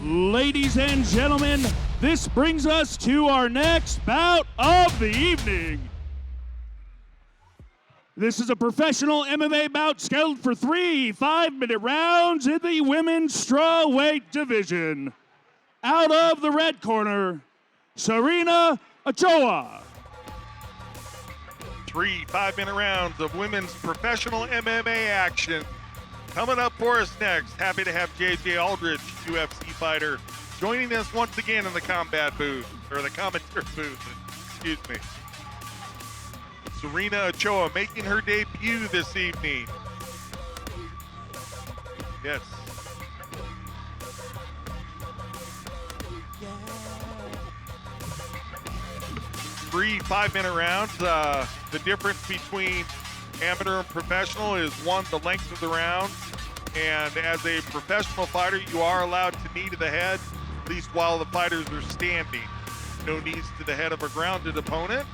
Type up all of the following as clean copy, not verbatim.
Ladies and gentlemen, this brings us to our next bout of the evening. This is a professional MMA bout scheduled for 3 5-minute rounds in the women's strawweight division. Out of the red corner, Sarina Ochoa. 3 5-minute rounds of women's professional MMA action. Coming up for us next, happy to have JJ Aldrich, UFC fighter, joining us once again in the combat booth, or the commentary booth, excuse me. Sarina Ochoa making her debut this evening. Yes. 3 5-minute rounds. The difference between amateur and professional is, one, the length of the round, and as a professional fighter, you are allowed to knee to the head, at least while the fighters are standing. No knees to the head of a grounded opponent,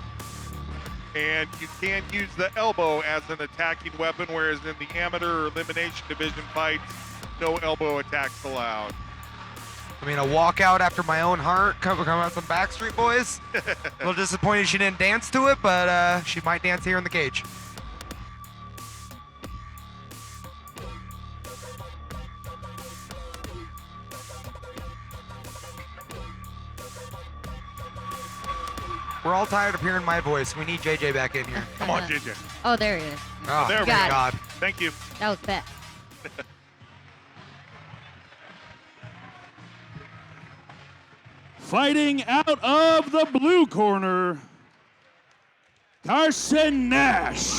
and you can use the elbow as an attacking weapon, whereas in the amateur or elimination division fights, no elbow attacks allowed. I mean, a walkout after my own heart, coming out some Backstreet Boys. A little disappointed she didn't dance to it, but she might dance here in the cage. We're all tired of hearing my voice. We need JJ back in here. Come on, JJ. Oh, there he is. Oh, there we Got it. God. Thank you. That was fast. Fighting out of the blue corner, Carsyn Nash.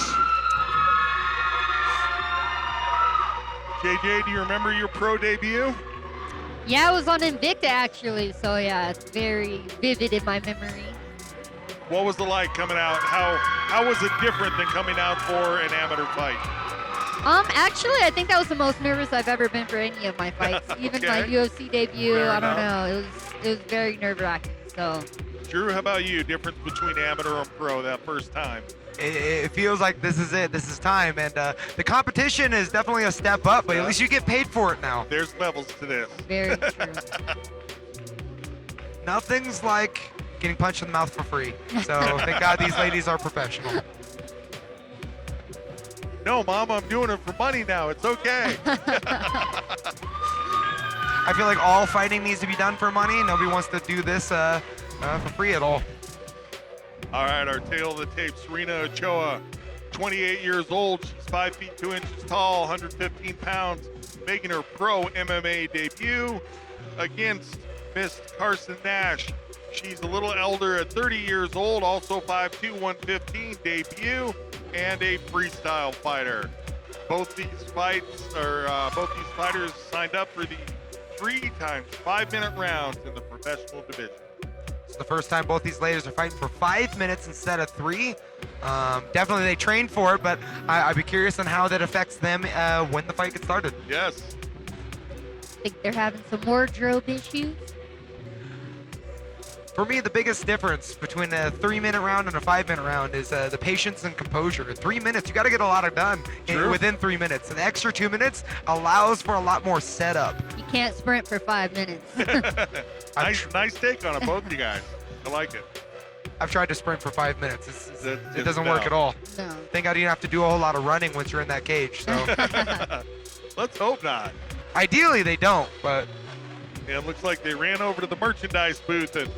JJ, do you remember your pro debut? Yeah, I was on Invicta actually, so yeah, it's very vivid in my memory. What was it like coming out? How was it different than coming out for an amateur fight? Actually, I think that was the most nervous I've ever been for any of my fights. Even my Okay. UFC debut, Fair I don't enough. know. It was very nerve-wracking. So Drew, how about you? Difference between amateur and pro that first time? It feels like this is it. This is time. And the competition is definitely a step up, but at least you get paid for it now. There's levels to this. very true. Nothing's like getting punched in the mouth for free. So thank God these ladies are professional. No, Mom, I'm doing it for money now. It's okay. I feel like all fighting needs to be done for money. Nobody wants to do this for free at all. All right, our tail of the tape, Sarina Ochoa, 28 years old. She's 5 feet 2 inches tall, 115 pounds, making her pro MMA debut against Miss Carsyn Nash. She's a little elder at 30 years old, also 5'2", 115 debut, and a freestyle fighter. Both these fighters signed up for the 3 times 5-minute rounds in the professional division. It's the first time both these ladies are fighting for 5 minutes instead of 3. Definitely they trained for it, but I'd be curious on how that affects them when the fight gets started. Yes. Think they're having some wardrobe issues. For me, the biggest difference between a 3-minute round and a 5-minute round is the patience and composure. 3 minutes, you got to get a lot of done within 3 minutes. An extra 2 minutes allows for a lot more setup. You can't sprint for 5 minutes. Nice take on it, both of you guys. I like it. I've tried to sprint for 5 minutes. It It's doesn't no. work at all. No. Thank God you don't have to do a whole lot of running once you're in that cage. So Let's hope not. ideally they don't, but Yeah, it looks like they ran over to the merchandise booth and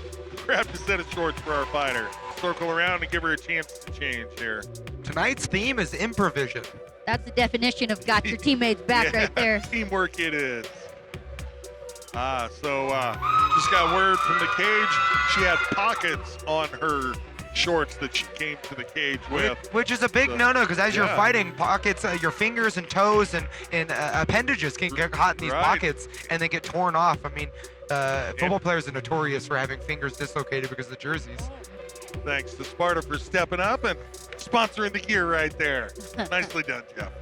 grabbed a set of shorts for our fighter. Circle around and give her a chance to change here. tonight's theme is improvision. That's the definition of got your teammates back Yeah, right there. Teamwork it is. Just got word from the cage. She had pockets on her shorts that she came to the cage with. Which is a big So, no-no, because as you're yeah. fighting, pockets, your fingers and toes and appendages can get caught in these Right. pockets and they get torn off. I mean, football players are notorious for having fingers dislocated because of the jerseys. Thanks to Sparta for stepping up and sponsoring the gear right there. Nicely done, Jeff.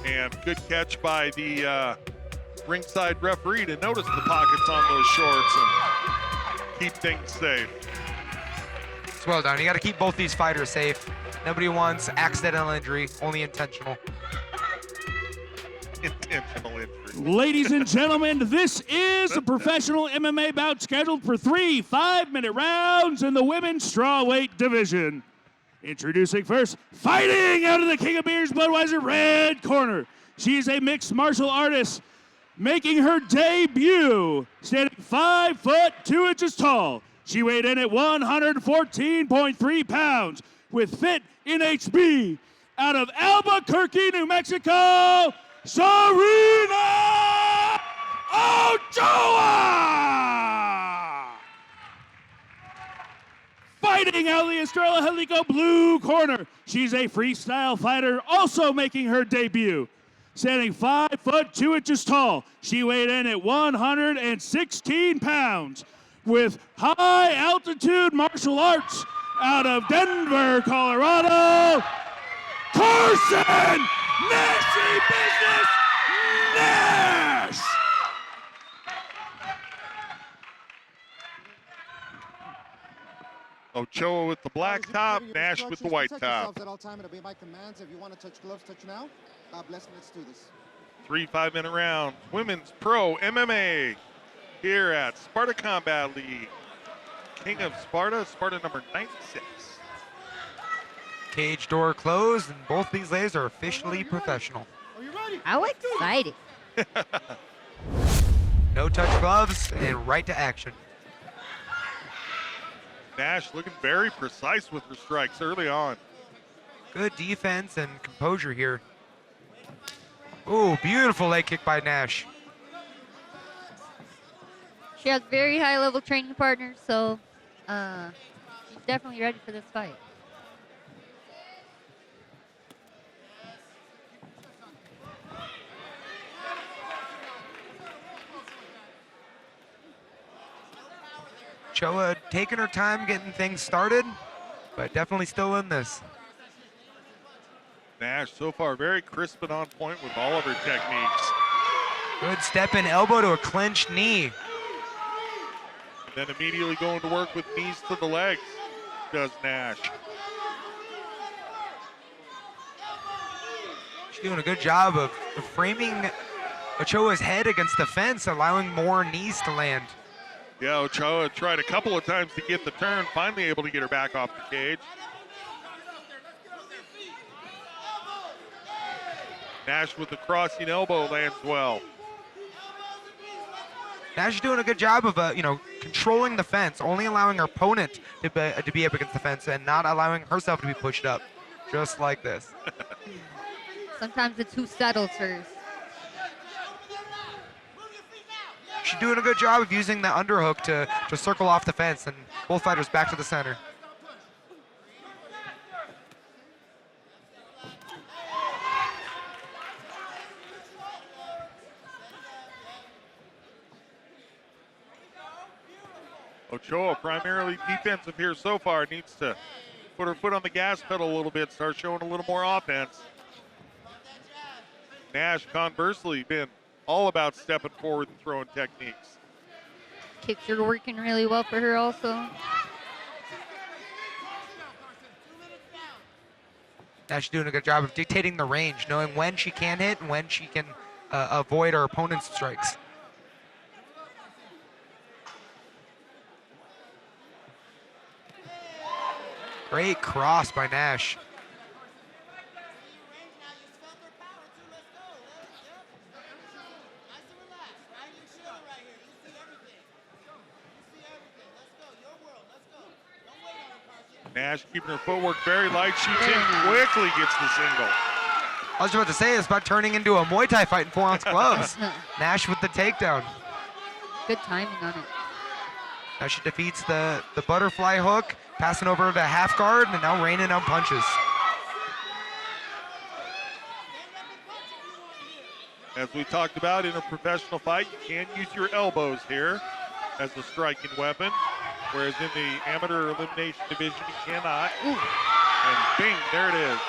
And good catch by the ringside referee to notice the pockets on those shorts and keep things safe. It's well done. You got to keep both these fighters safe. Nobody wants accidental injury, only intentional. Intentional injury. Ladies and gentlemen, this is a professional MMA bout scheduled for 3 5-minute rounds in the women's strawweight division. Introducing first, fighting out of the King of Beers Budweiser red corner. She is a mixed martial artist, making her debut, standing 5 foot 2 inches tall. She weighed in at 114.3 pounds with fit in HB out of Albuquerque, New Mexico, Sarina Ochoa! Fighting out of the Estrella Jalisco blue corner. She's a freestyle fighter, also making her debut. Standing 5 foot 2 inches tall. She weighed in at 116 pounds with high altitude martial arts out of Denver, Colorado, Carsyn Nashy Business Nash! Ochoa with the black top, Nash with the white top. At all time, it'll be my commands. If you want to touch gloves, touch now. God bless me. Let's do this. 3 5-minute rounds. Women's Pro MMA here at Sparta Combat League. King of Sparta, Sparta number 96. Cage door closed, and both these ladies are officially professional. Are you ready? How exciting. No touch gloves, and right to action. Nash looking very precise with her strikes early on. Good defense and composure here. Ooh, beautiful leg kick by Nash. She has very high level training partners, so she's definitely ready for this fight. Ochoa taking her time getting things started, but definitely still in this. Nash so far very crisp and on point with all of her techniques. Good step in elbow to a clenched knee. And then immediately going to work with knees to the legs, does Nash. She's doing a good job of framing Ochoa's head against the fence, allowing more knees to land. Yeah, Ochoa tried a couple of times to get the turn, finally able to get her back off the cage. Nash with the crossing elbow lands well. Nash is doing a good job of, controlling the fence, only allowing her opponent to be up against the fence and not allowing herself to be pushed up, just like this. Sometimes it's who settles first. She's doing a good job of using the underhook to circle off the fence, and both fighters back to the center. Ochoa primarily defensive here so far, needs to put her foot on the gas pedal a little bit, start showing a little more offense. Nash, conversely, been all about stepping forward and throwing techniques. Kicks are working really well for her also. Nash doing a good job of dictating the range, knowing when she can hit and when she can avoid her opponent's strikes. Great cross by Nash. Nash keeping her footwork very light. Shoots in quickly, gets the single. I was about to say, it's about turning into a Muay Thai fight in 4-ounce gloves. Nash with the takedown. Good timing on it. Now she defeats the butterfly hook, passing over to half guard, and now raining on punches. As we talked about in a professional fight, you can use your elbows here as a striking weapon, whereas in the amateur elimination division, you cannot. Ooh. And bing, there it is.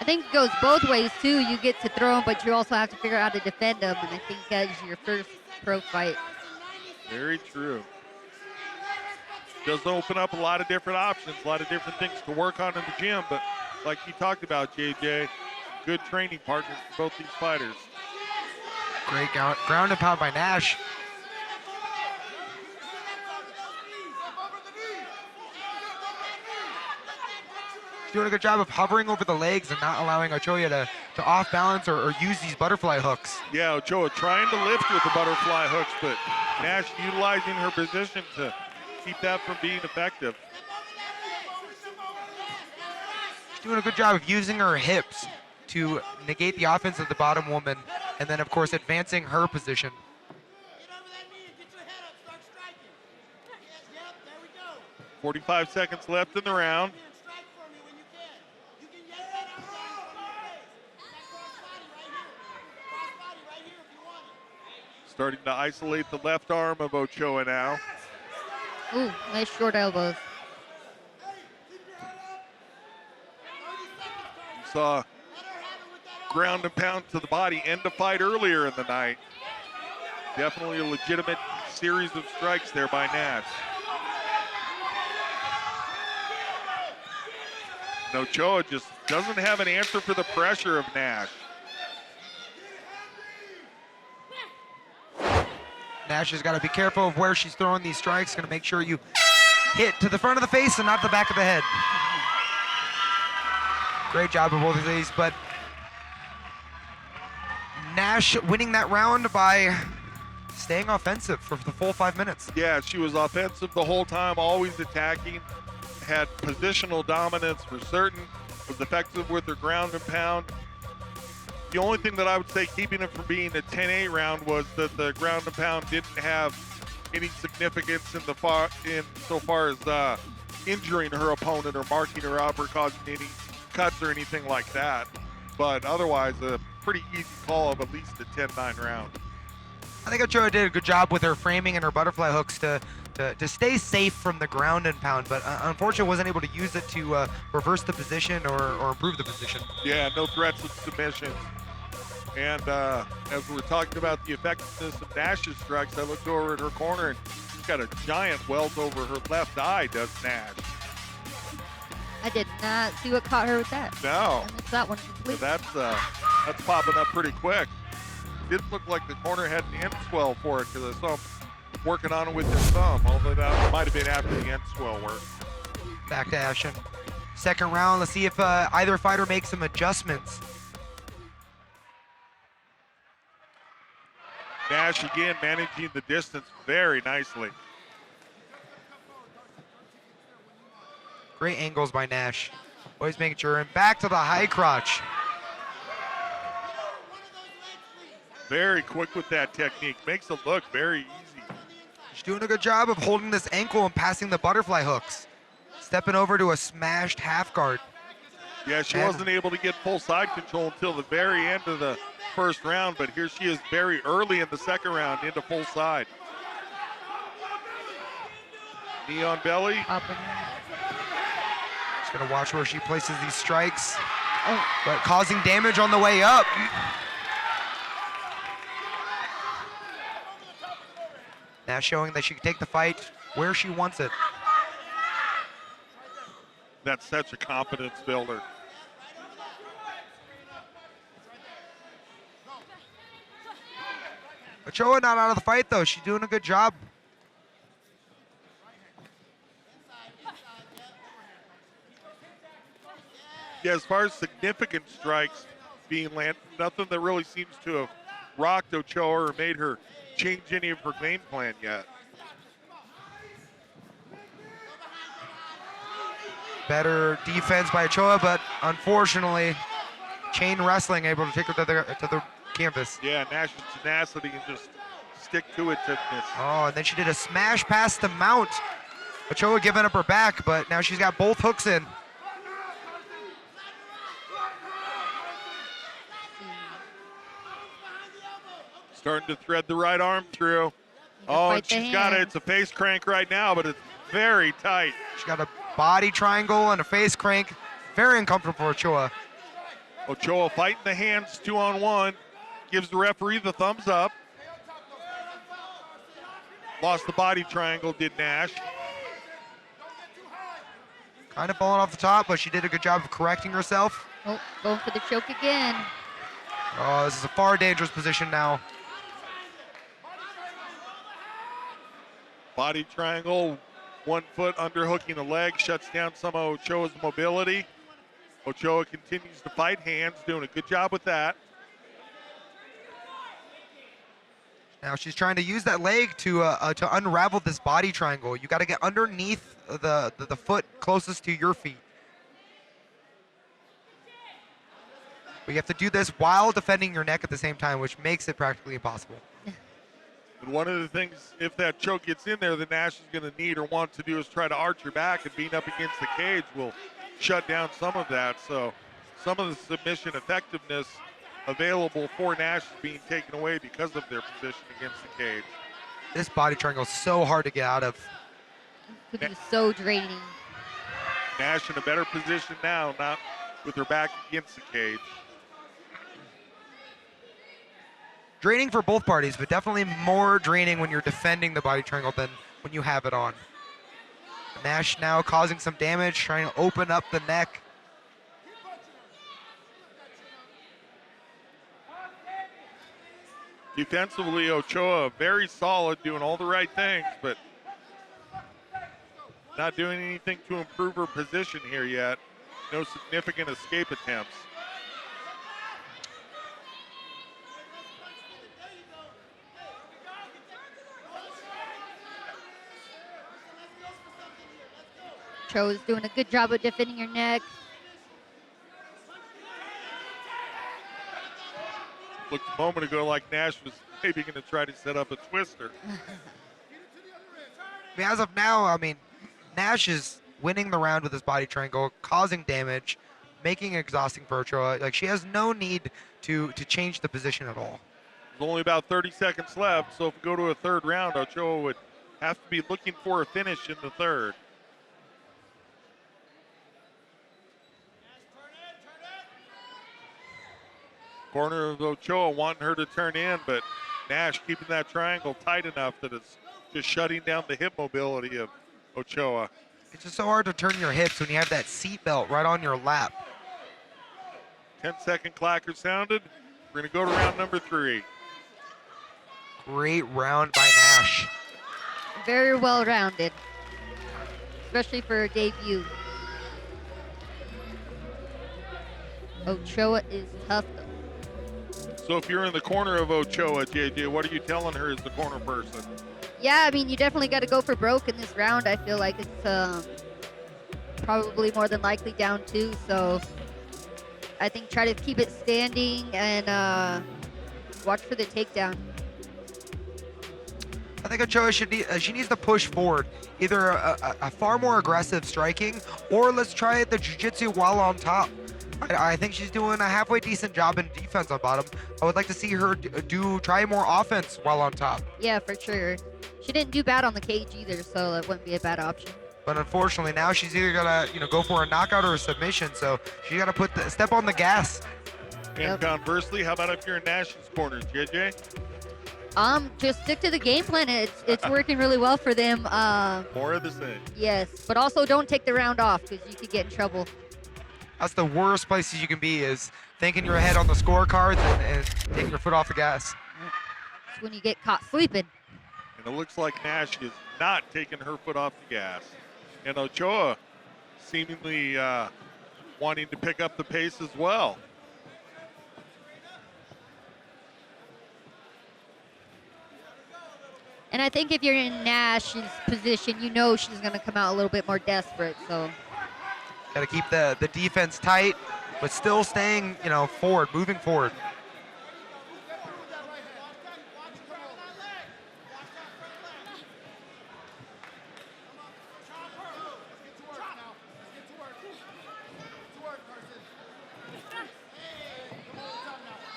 I think it goes both ways too. You get to throw them, but you also have to figure out how to defend them. And I think that is your first pro fight. Very true. does open up a lot of different options, a lot of different things to work on in the gym. But like you talked about, JJ, good training partners for both these fighters. Great ground and pound by Nash. Doing a good job of hovering over the legs and not allowing Ochoa to off balance or use these butterfly hooks. Yeah, Ochoa trying to lift with the butterfly hooks, but Nash utilizing her position to keep that from being effective. She's doing a good job of using her hips to negate the offense of the bottom woman, and then of course advancing her position. 45 seconds left in the round. Starting to isolate the left arm of Ochoa now. Ooh, nice short elbows. You saw ground and pound to the body end the fight earlier in the night. Definitely a legitimate series of strikes there by Nash. And Ochoa just doesn't have an answer for the pressure of Nash. Nash has got to be careful of where she's throwing these strikes. Going to make sure you hit to the front of the face and not the back of the head. Great job of both of these, but Nash winning that round by staying offensive for the full 5 minutes. Yeah, she was offensive the whole time, always attacking, had positional dominance for certain, was effective with her ground and pound. The only thing that I would say keeping it from being a 10-8 round was that the ground and pound didn't have any significance so far as injuring her opponent or marking her up or causing any cuts or anything like that. But otherwise, a pretty easy call of at least a 10-9 round. I think Ochoa did a good job with her framing and her butterfly hooks to stay safe from the ground and pound, but unfortunately wasn't able to use it to reverse the position or improve the position. Yeah, no threats of submission. And as we're talking about the effectiveness of Nash's strikes, I looked over at her corner and she's got a giant welt over her left eye, does Nash. I did not see what caught her with that. No. I missed that one completely. So that's popping up pretty quick. Didn't look like the corner had an end swell for it because I saw him working on it with his thumb, although that might have been after the end swell work. Back to action. Second round, let's see if either fighter makes some adjustments. Nash again managing the distance very nicely. Great angles by Nash. Always making sure, and back to the high crotch. Very quick with that technique. Makes it look very easy. She's doing a good job of holding this ankle and passing the butterfly hooks. Stepping over to a smashed half guard. Yeah, she wasn't able to get full side control until the very end of the first round, but here she is very early in the second round into full side. Knee on belly. Up and Just gonna watch where she places these strikes, but causing damage on the way up. Now showing that she can take the fight where she wants it. That's such a confidence builder. Ochoa not out of the fight though. She's doing a good job. Yeah, as far as significant strikes being landed, nothing that really seems to have rocked Ochoa or made her change any of her game plan yet. Better defense by Ochoa, but unfortunately, chain wrestling able to take her to the canvas. Yeah, Nash's tenacity and just stick to itiveness. Oh, and then she did a smash pass to Mount. Ochoa giving up her back, but now she's got both hooks in. Starting to thread the right arm through. Oh, and she's got it. It's a face crank right now, but it's very tight. She's got a body triangle and a face crank. Very uncomfortable for Ochoa. Ochoa fighting the hands 2-on-1. Gives the referee the thumbs up. Lost the body triangle, did Nash. Kind of falling off the top, but she did a good job of correcting herself. Oh, going for the choke again. Oh, this is a far dangerous position now. Body triangle, 1 foot underhooking the leg, shuts down some of Ochoa's mobility. Ochoa continues to fight, hands, doing a good job with that. Now she's trying to use that leg to unravel this body triangle. You got to get underneath the foot closest to your feet. But you have to do this while defending your neck at the same time, which makes it practically impossible. And one of the things, if that choke gets in there, that Nash is going to need or want to do is try to arch your back, and being up against the cage will shut down some of that. So some of the submission effectiveness available for Nash is being taken away because of their position against the cage. This body triangle is so hard to get out of. Could be so draining. Nash in a better position now, not with her back against the cage. Draining for both parties, but definitely more draining when you're defending the body triangle than when you have it on. Nash now causing some damage, trying to open up the neck. Defensively, Ochoa very solid, doing all the right things, but not doing anything to improve her position here yet. No significant escape attempts. Cho's doing a good job of defending your neck. Looked a moment ago like Nash was maybe going to try to set up a twister. As of now, I mean, Nash is winning the round with his body triangle, causing damage, making it exhausting for Ochoa. Like, she has no need to change the position at all. There's only about 30 seconds left, so if we go to a third round, Ochoa would have to be looking for a finish in the third. Corner of Ochoa wanting her to turn in, but Nash keeping that triangle tight enough that it's just shutting down the hip mobility of Ochoa. It's just so hard to turn your hips when you have that seat belt right on your lap. 10-second clacker sounded. We're going to go to round number 3. Great round by Nash. Very well rounded, especially for her debut. Ochoa is tough though. So if you're in the corner of Ochoa, JJ, what are you telling her as the corner person? Yeah, I mean, you definitely got to go for broke in this round. I feel like it's probably more than likely down 2. So I think try to keep it standing and watch for the takedown. I think Ochoa she needs to push forward, either a far more aggressive striking, or let's try the jiu-jitsu while on top. I think she's doing a halfway decent job in defense on bottom. I would like to see her try more offense while on top. Yeah, for sure. She didn't do bad on the cage either, so that wouldn't be a bad option. But unfortunately, now she's either gonna go for a knockout or a submission. So she got to step on the gas. And conversely, how about if you're in Nash's corner, JJ? Just stick to the game plan. It's working really well for them. More of the same. Yes, but also don't take the round off because you could get in trouble. That's the worst places you can be, is thinking you're ahead on the scorecards and taking your foot off the gas. It's when you get caught sleeping. And it looks like Nash is not taking her foot off the gas. And Ochoa seemingly wanting to pick up the pace as well. And I think if you're in Nash's position, you know she's going to come out a little bit more desperate. So Got to keep the defense tight, but still staying, forward, moving forward.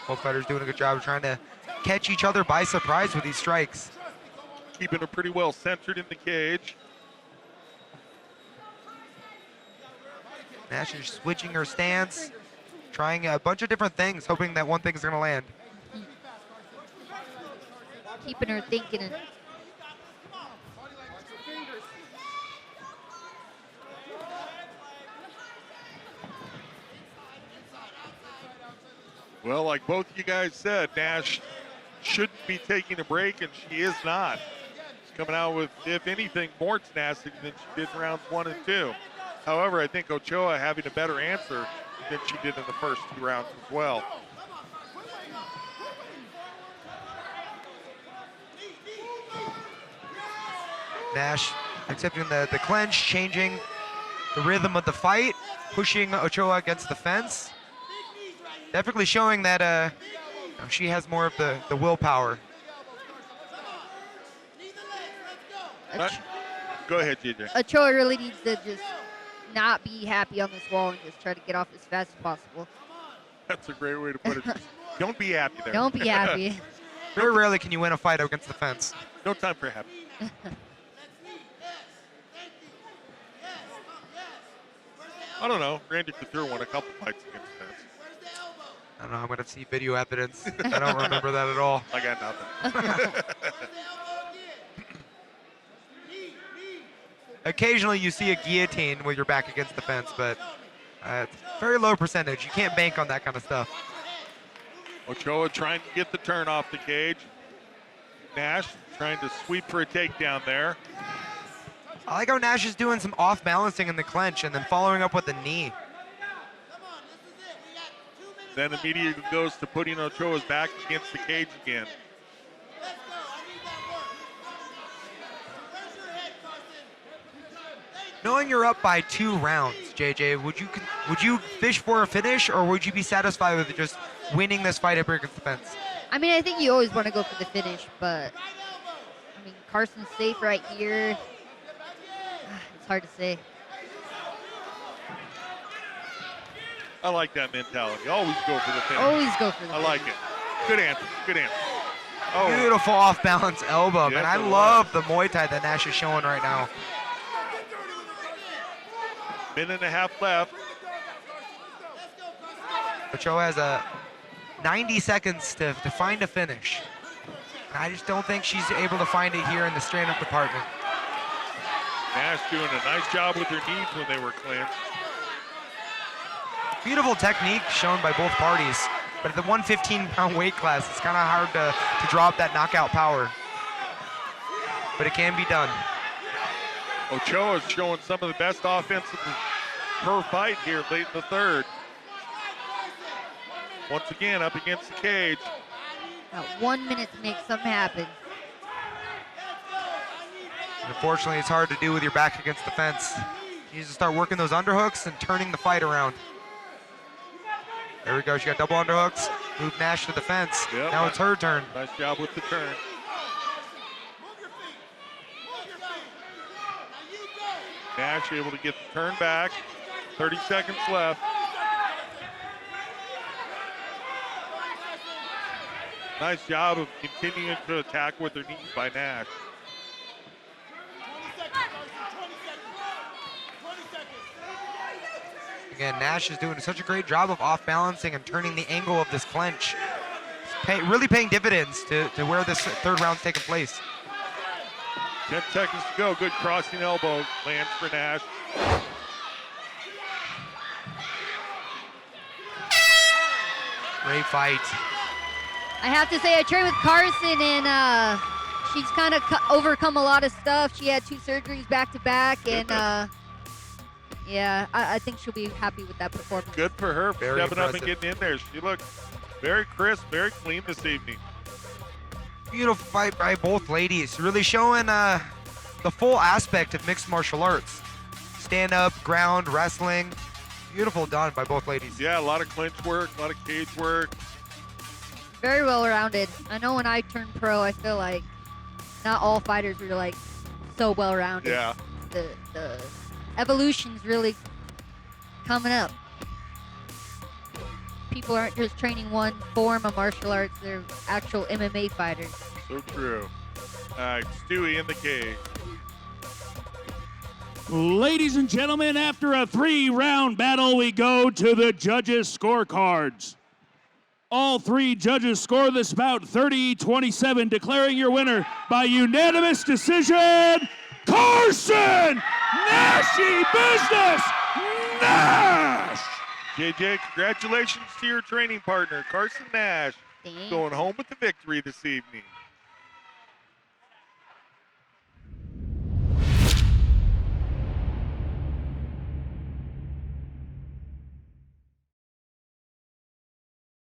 Both fighters doing a good job of trying to catch each other by surprise with these strikes. Keeping her pretty well centered in the cage. Nash is switching her stance, trying a bunch of different things, hoping that one thing is going to land. Keeping her thinking. Well, like both you guys said, Nash shouldn't be taking a break, and she is not. She's coming out with, if anything, more tenacity than she did in rounds 1 and 2. However, I think Ochoa having a better answer than she did in the first 2 rounds as well. Nash accepting the clinch, changing the rhythm of the fight, pushing Ochoa against the fence. Definitely showing that she has more of the willpower. Go ahead, TJ. Ochoa really needs to just not be happy on this wall and just try to get off as fast as possible. That's a great way to put it. Don't be happy there. Don't be happy. Very rarely can you win a fight against the fence. No time for happy. I don't know. Randy Couture won a couple fights against the fence. I don't know. I'm going to see video evidence. I don't remember that at all. I got nothing. Occasionally you see a guillotine with your back against the fence, but it's very low percentage. You can't bank on that kind of stuff. Ochoa trying to get the turn off the cage. Nash trying to sweep for a takedown there. I like how Nash is doing some off balancing in the clinch and then following up with a knee. Then immediately goes to putting Ochoa's back against the cage again. Knowing you're up by 2 rounds, JJ, would you fish for a finish, or would you be satisfied with just winning this fight up here against the fence? I mean, I think you always want to go for the finish, but I mean, Carsyn's safe right here. It's hard to say. I like that mentality. Always go for the finish. Always go for the I finish. like it. Good answer. Good answer. Oh, Beautiful off balance elbow, Yes, man. I it was. love the Muay Thai that Nash is showing right now. minute and a half left. Ochoa has 90 seconds to find a finish. I just don't think she's able to find it here in the stand-up department. Nash doing a nice job with her knees when they were clinched. Beautiful technique shown by both parties, but at the 115-pound weight class, it's kind of hard to drop that knockout power. But it can be done. Ochoa is showing some of the best offense of her fight here late in the third. Once again, up against the cage. Got 1 minute to make something happen. Unfortunately, it's hard to do with your back against the fence. You need to start working those underhooks and turning the fight around. There we go. She got double underhooks. Moved Nash to the fence. Yep. Now it's her turn. Nice job with the turn. Nash able to get the turn back. 30 seconds left. Nice job of continuing to attack with her knees by Nash. Again, Nash is doing such a great job of off balancing and turning the angle of this clinch. It's really paying dividends to where this third round's taking place. 10 seconds to go. Good crossing elbow lands for Nash. Great fight. I have to say, I trained with Carsyn, and she's kind of overcome a lot of stuff. She had 2 surgeries back to back, and yeah, I think she'll be happy with that performance. Good for her, Very stepping up and impressive. getting in there. She looked very crisp, very clean this evening. Beautiful fight by both ladies. Really showing the full aspect of mixed martial arts. Stand up, ground, wrestling. Beautiful done by both ladies. Yeah, a lot of clinch work, a lot of cage work. Very well-rounded. I know when I turned pro, I feel like not all fighters were like so well-rounded. Yeah. The evolution's really coming up. People aren't just training one form of martial arts, they're actual MMA fighters. So true. All right, Stewie in the cage. Ladies and gentlemen, after a 3-round battle, we go to the judges' scorecards. All 3 judges score this bout 30-27, declaring your winner by unanimous decision, Carsyn Nashy Business Nash! JJ, congratulations to your training partner, Carsyn Nash, Thanks. going home with the victory this evening.